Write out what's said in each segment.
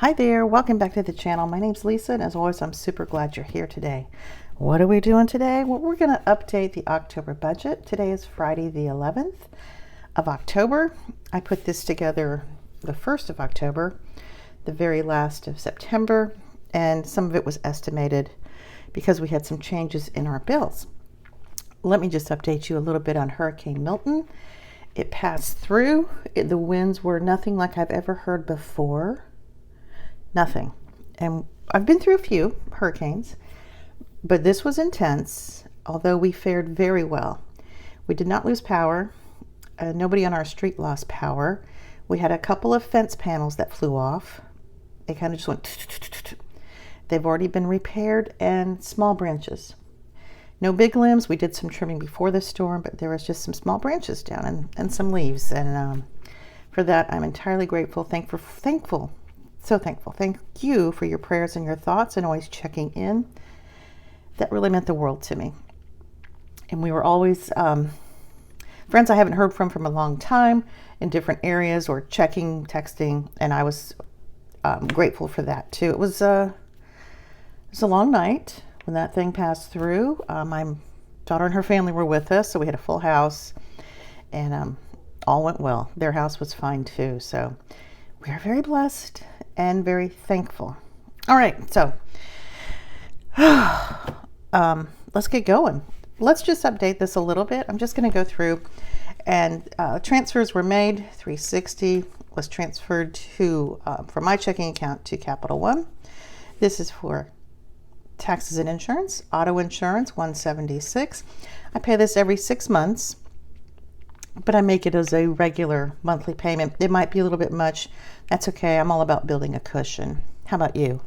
Hi there, welcome back to the channel. My name's Lisa, and as always, I'm super glad you're here today. What are we doing today? Well, we're going to update the October budget. Today is Friday the 11th of October. I put this together the 1st of October, the very last of September, and some of it was estimated because we had some changes in our bills. Let me just update you a little bit on Hurricane Milton. It passed through. The winds were nothing like I've ever heard before. Nothing. And I've been through a few hurricanes, but this was intense, although we fared very well. We did not lose power. Nobody on our street lost power. We had a couple of fence panels that flew off. They kind of just went. They've already been repaired, and small branches. No big limbs. We did some trimming before the storm, but there was just some small branches down and some leaves. And for that, I'm entirely grateful, thankful. So thankful. Thank you for your prayers and your thoughts and always checking in. That really meant the world to me. And we were always friends I haven't heard from a long time in different areas or checking, texting, and I was grateful for that too. It was a long night when that thing passed through. My daughter and her family were with us, so we had a full house, and all went well. Their house was fine too, so we are very blessed and very thankful. All right, so let's get going. Let's just update this a little bit. I'm just going to go through, and transfers were made. $360 was transferred to from my checking account to Capital One. This is for taxes and insurance. Auto insurance, $176. I pay this every 6 months, but I make it as a regular monthly payment. It might be a little bit much. That's okay. I'm all about building a cushion. How about you?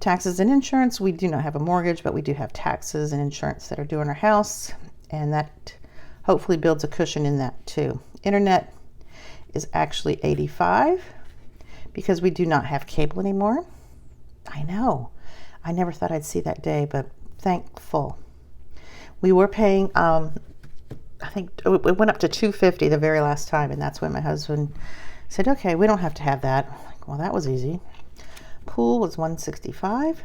Taxes and insurance. We do not have a mortgage, but we do have taxes and insurance that are due on our house, and that hopefully builds a cushion in that too. Internet is actually $85 because we do not have cable anymore. I know. I never thought I'd see that day, but thankful. We were paying I think it went up to $250 the very last time, and that's when my husband said, okay, we don't have to have that. I'm like, well, that was easy. Pool was $165.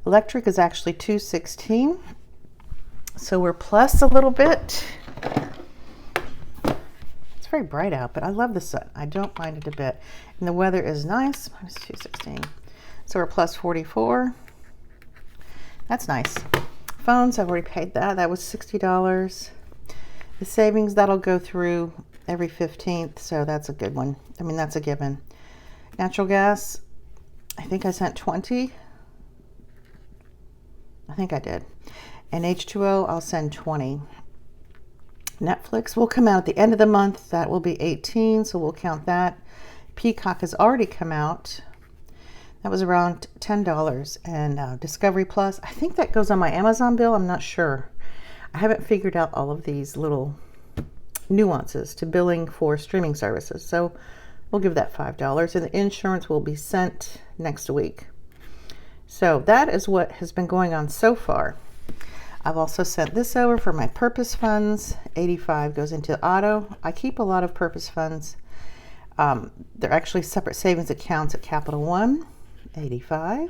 Electric is actually $216. So we're plus a little bit. It's very bright out, but I love the sun. I don't mind it a bit. And the weather is nice. Minus $216. So we're plus 44. That's nice. Phones, I've already paid that. That was $60. The savings, that'll go through every 15th, so that's a good one. I mean, that's a given. Natural gas, I think I sent 20. I think I did. And H2O, I'll send 20. Netflix will come out at the end of the month. That will be 18, so we'll count that. Peacock has already come out. That was around $10. And Discovery Plus, I think that goes on my Amazon bill. I'm not sure. I haven't figured out all of these little nuances to billing for streaming services. So we'll give that $5. And the insurance will be sent next week. So that is what has been going on so far. I've also sent this over for my purpose funds. $85 goes into auto. I keep a lot of purpose funds. They're actually separate savings accounts at Capital One. $85.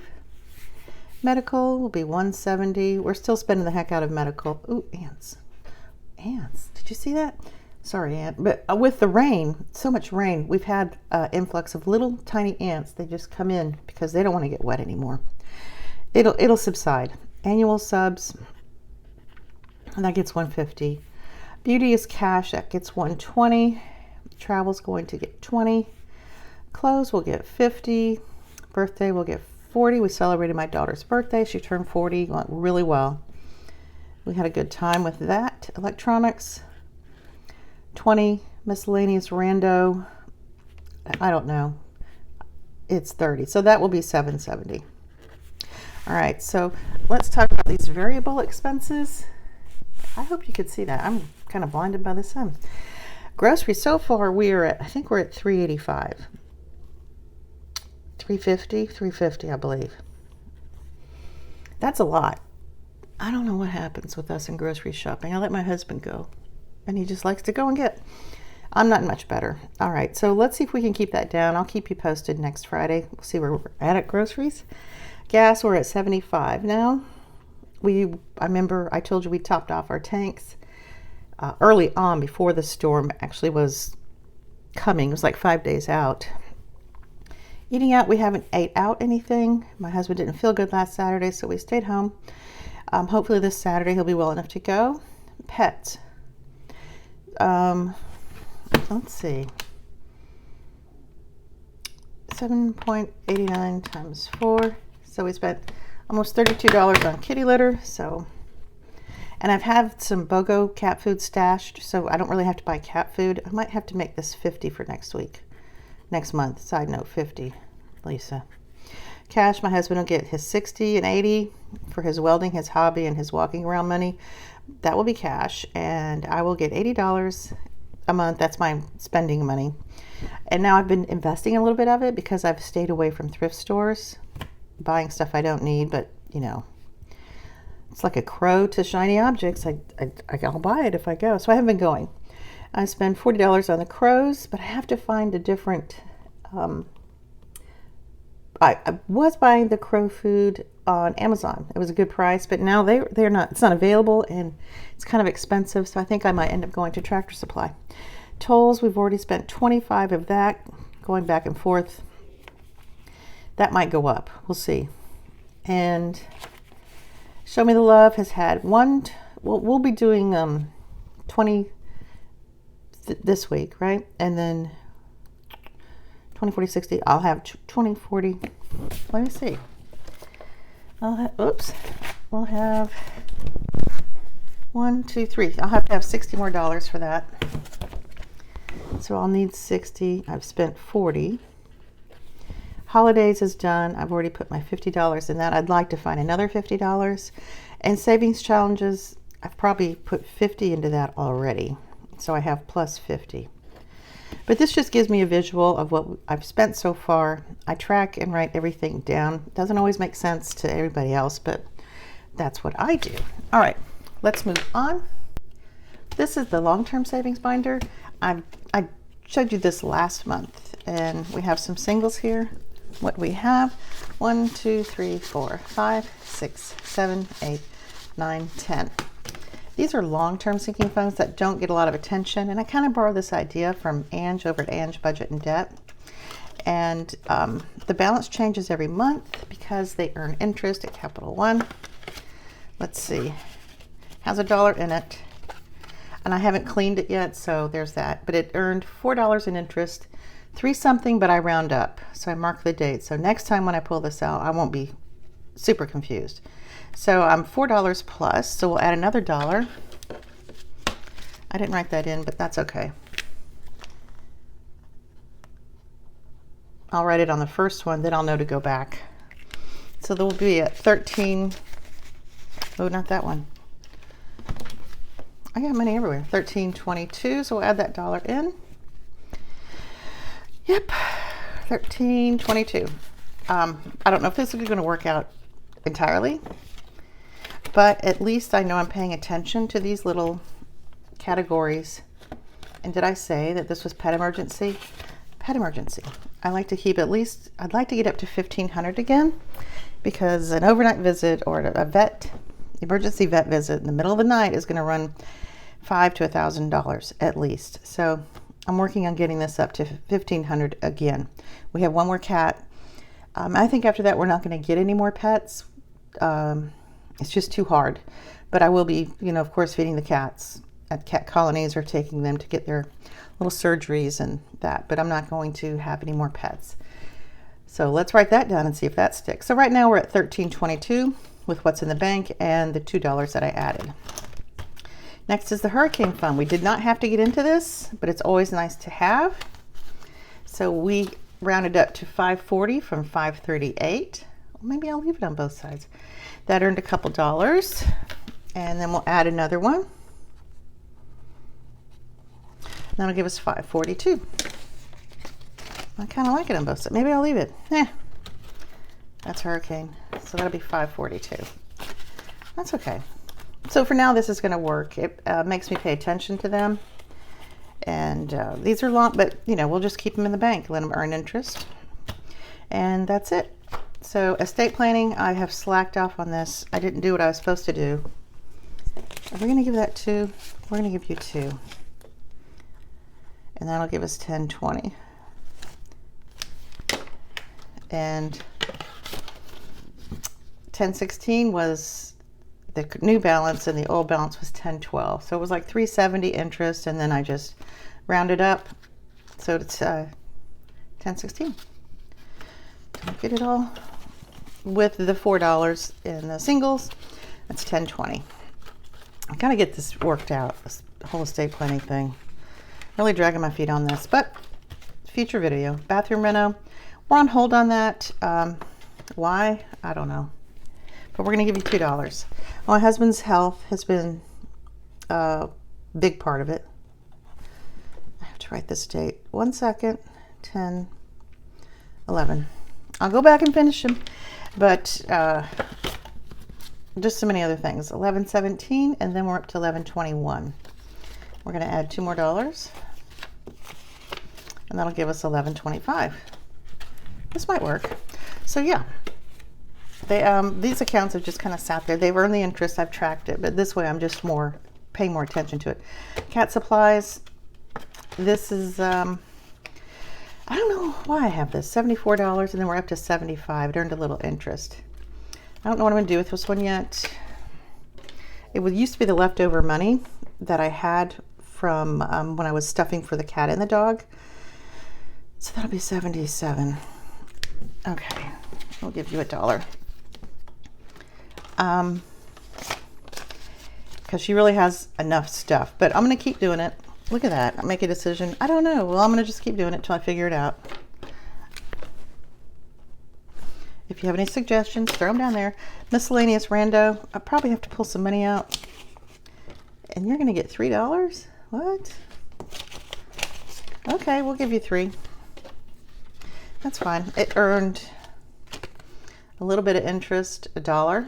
Medical will be $170. We're still spending the heck out of medical. Ooh, ants. Ants. Did you see that? Sorry, ant. But with the rain, so much rain, we've had influx of little tiny ants. They just come in because they don't want to get wet anymore. It'll subside. Annual subs, and that gets $150. Beauty is cash. That gets $120. Travel's going to get $20. Clothes will get $50. Birthday will get $40. We celebrated my daughter's birthday. She turned 40. Went really well. We had a good time with that. Electronics, $20. Miscellaneous rando, I don't know. It's $30. So that will be $770. All right. So let's talk about these variable expenses. I hope you could see that. I'm kind of blinded by the sun. Groceries, so far I think we're at $385. $350, I believe. That's a lot. I don't know what happens with us in grocery shopping. I let my husband go, and he just likes to go and get. I'm not much better. All right, so let's see if we can keep that down. I'll keep you posted next Friday. We'll see where we're at groceries. Gas, we're at 75 now. I remember I told you we topped off our tanks early on before the storm actually was coming. It was like 5 days out. Eating out, we haven't ate out anything. My husband didn't feel good last Saturday, so we stayed home. Hopefully this Saturday he'll be well enough to go. Pets. Let's see. 7.89 times 4. So we spent almost $32 on kitty litter. And I've had some BOGO cat food stashed, so I don't really have to buy cat food. I might have to make this 50 for next month. Side note, 50, Lisa. Cash, my husband will get his 60 and 80 for his welding, his hobby, and his walking around money. That will be cash, and I will get $80 a month. That's my spending money. And now I've been investing a little bit of it because I've stayed away from thrift stores, buying stuff I don't need, but you know, it's like a crow to shiny objects. I'll buy it if I go. So I haven't been going. I spend $40 on the crows, but I have to find a different, I was buying the crow food on Amazon. It was a good price, but now they're not, it's not available and it's kind of expensive. So I think I might end up going to Tractor Supply. Tolls, we've already spent 25 of that, going back and forth. That might go up. We'll see. And Show Me the Love has had one, we'll be doing 20 this week, right? And then 20, 40, 60, I'll have 20, 40, let me see. We'll have 1, 2, 3. I'll have to have $60 more for that. So I'll need 60. I've spent 40. Holidays is done. I've already put my $50 in that. I'd like to find another $50. And savings challenges, I've probably put 50 into that already. So I have plus 50. But this just gives me a visual of what I've spent so far. I track and write everything down. Doesn't always make sense to everybody else, but that's what I do. All right, let's move on. This is the long-term savings binder. I showed you this last month, and we have some singles here. What do we have? 1, 2, 3, 4, 5, 6, 7, 8, 9, 10. These are long-term sinking funds that don't get a lot of attention, and I kind of borrowed this idea from Ange over at Ange Budget and Debt. And the balance changes every month because they earn interest at Capital One. Let's see, has $1 in it, and I haven't cleaned it yet, so there's that. But it earned $4 in interest, 3 something, but I round up, so I mark the date. So next time when I pull this out, I won't be super confused. So I'm $4 plus, so we'll add another $1. I didn't write that in, but that's okay. I'll write it on the first one, then I'll know to go back. So there will be at 13, oh, not that one. I got money everywhere. 13.22, so we'll add that $1 in. Yep, 13.22. I don't know if this is going to work out entirely, but at least I know I'm paying attention to these little categories. And did I say that this was pet emergency? Pet emergency. I like to keep at least, I'd like to get up to $1,500 again, because an overnight visit or a emergency vet visit in the middle of the night is going to run $500 to $1,000 at least. So I'm working on getting this up to $1,500 again. We have one more cat. I think after that we're not going to get any more pets. It's just too hard. But I will be, of course, feeding the cats at cat colonies or taking them to get their little surgeries and that. But I'm not going to have any more pets. So let's write that down and see if that sticks. So right now we're at $13.22 with what's in the bank and the $2 that I added. Next is the hurricane fund. We did not have to get into this, but it's always nice to have. So we rounded up to $540 from $538. Maybe I'll leave it on both sides. That earned a couple dollars, and then we'll add another one. That'll give us $542. I kind of like it on both sides. Maybe I'll leave it. That's hurricane, so that'll be $542. That's okay. So for now, this is going to work. It makes me pay attention to them. And these are long, but you know, we'll just keep them in the bank, let them earn interest. And that's it. So estate planning, I have slacked off on this. I didn't do what I was supposed to do. Are we going to give that 2? We're going to give you 2. And that'll give us 10, 20. And 1016 was the new balance and the old balance was 1012. So it was like 370 interest, and then I just rounded up. So it's 1016. Don't get it all. With the $4 in the singles, that's 1020. I gotta get this worked out, this whole estate planning thing. Really dragging my feet on this, but future video. Bathroom reno, we're on hold on that. Why? I don't know. But we're gonna give you $2. My husband's health has been a big part of it. I have to write this date. 1 second. 10, 11. I'll go back and finish them, but just so many other things. 1117, and then we're up to 1121. We're going to add $2 more, and that'll give us 1125. This might work. So yeah, they these accounts have just kind of sat there. They've earned the interest. I've tracked it, but this way I'm just paying more attention to it. Cat supplies. This is I don't know why I have this. $74, and then we're up to 75. It earned a little interest. I don't know what I'm going to do with this one yet. It used to be the leftover money that I had from when I was stuffing for the cat and the dog. So that'll be 77. Okay, I'll give you $1. Because she really has enough stuff. But I'm going to keep doing it. Look at that. I'll make a decision. I don't know. Well, I'm going to just keep doing it till I figure it out. If you have any suggestions, throw them down there. Miscellaneous rando. I probably have to pull some money out. And you're going to get $3? What? Okay, we'll give you 3. That's fine. It earned a little bit of interest, $1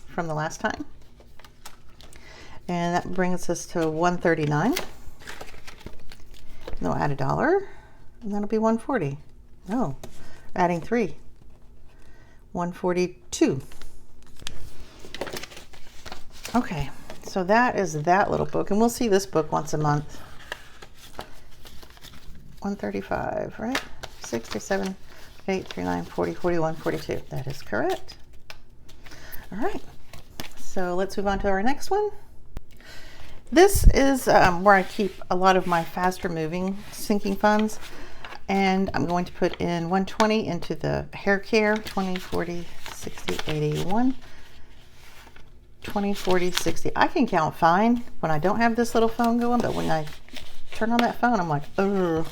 from the last time. And that brings us to 139. And we'll add $1, and that'll be 140. Oh, adding 3. 142. Okay, so that is that little book, and we'll see this book once a month. 135, right? 67, 8, 39, 40, 41, 42. That is correct. All right, so let's move on to our next one. This is where I keep a lot of my faster moving sinking funds, and I'm going to put in 120 into the hair care. 20, 40, 60, 81, 20, 40, 60. I can count fine when I don't have this little phone going, but when I turn on that phone, I'm like, oh,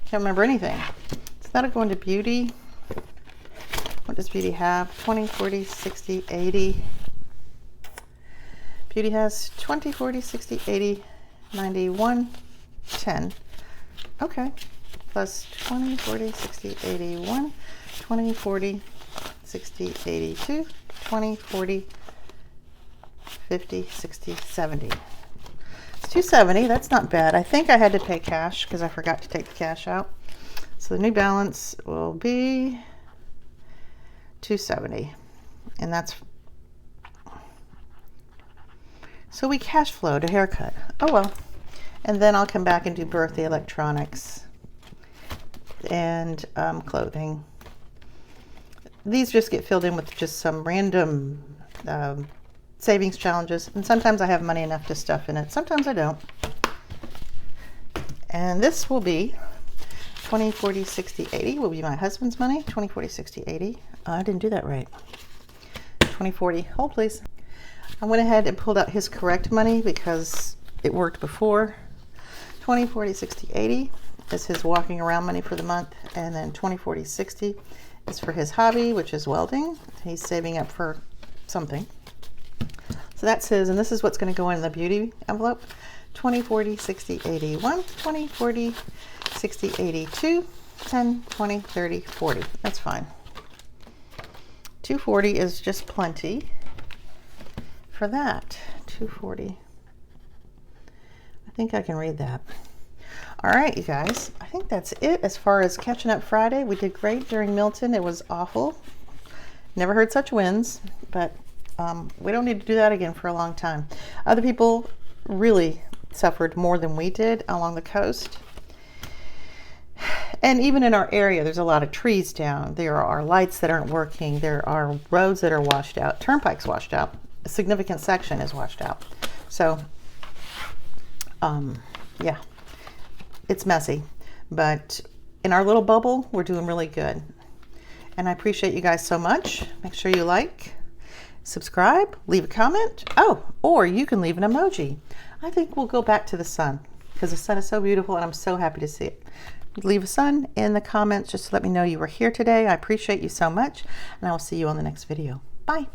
can't remember anything. So that'll go into beauty. What does beauty have? 20, 40, 60, 80. Beauty has 20, 40, 60, 80, 91, 10. Okay. Plus 20, 40, 60, 81, 20, 40, 60, 82, 20, 40, 50, 60, 70. It's 270. That's not bad. I think I had to pay cash because I forgot to take the cash out. So the new balance will be 270. And that's... So we cash flowed a haircut. Oh well. And then I'll come back and do birthday electronics and clothing. These just get filled in with just some random savings challenges. And sometimes I have money enough to stuff in it. Sometimes I don't. And this will be 20, 40, 60, 80 will be my husband's money. 20, 40, 60, 80. I didn't do that right. 20, 40. Hold please. I went ahead and pulled out his correct money because it worked before. 20, 40, 60, 80 is his walking around money for the month. And then 20, 40, 60 is for his hobby, which is welding. He's saving up for something. So that's his, and this is what's going to go in the beauty envelope. 20, 40, 60, 81, 20, 40, 60, 82, 10, 20, 30, 40. That's fine. 240 is just plenty. For that, 240. I think I can read that. All right, you guys, I think that's it as far as catching up Friday. We did great during Milton. It was awful. Never heard such winds, but we don't need to do that again for a long time. Other people really suffered more than we did along the coast. And even in our area, there's a lot of trees down. There are lights that aren't working. There are roads that are washed out. Turnpike's washed out. A significant section is washed out. So, yeah, it's messy. But in our little bubble, we're doing really good. And I appreciate you guys so much. Make sure you like, subscribe, leave a comment. Oh, or you can leave an emoji. I think we'll go back to the sun because the sun is so beautiful and I'm so happy to see it. Leave a sun in the comments just to let me know you were here today. I appreciate you so much, and I will see you on the next video. Bye.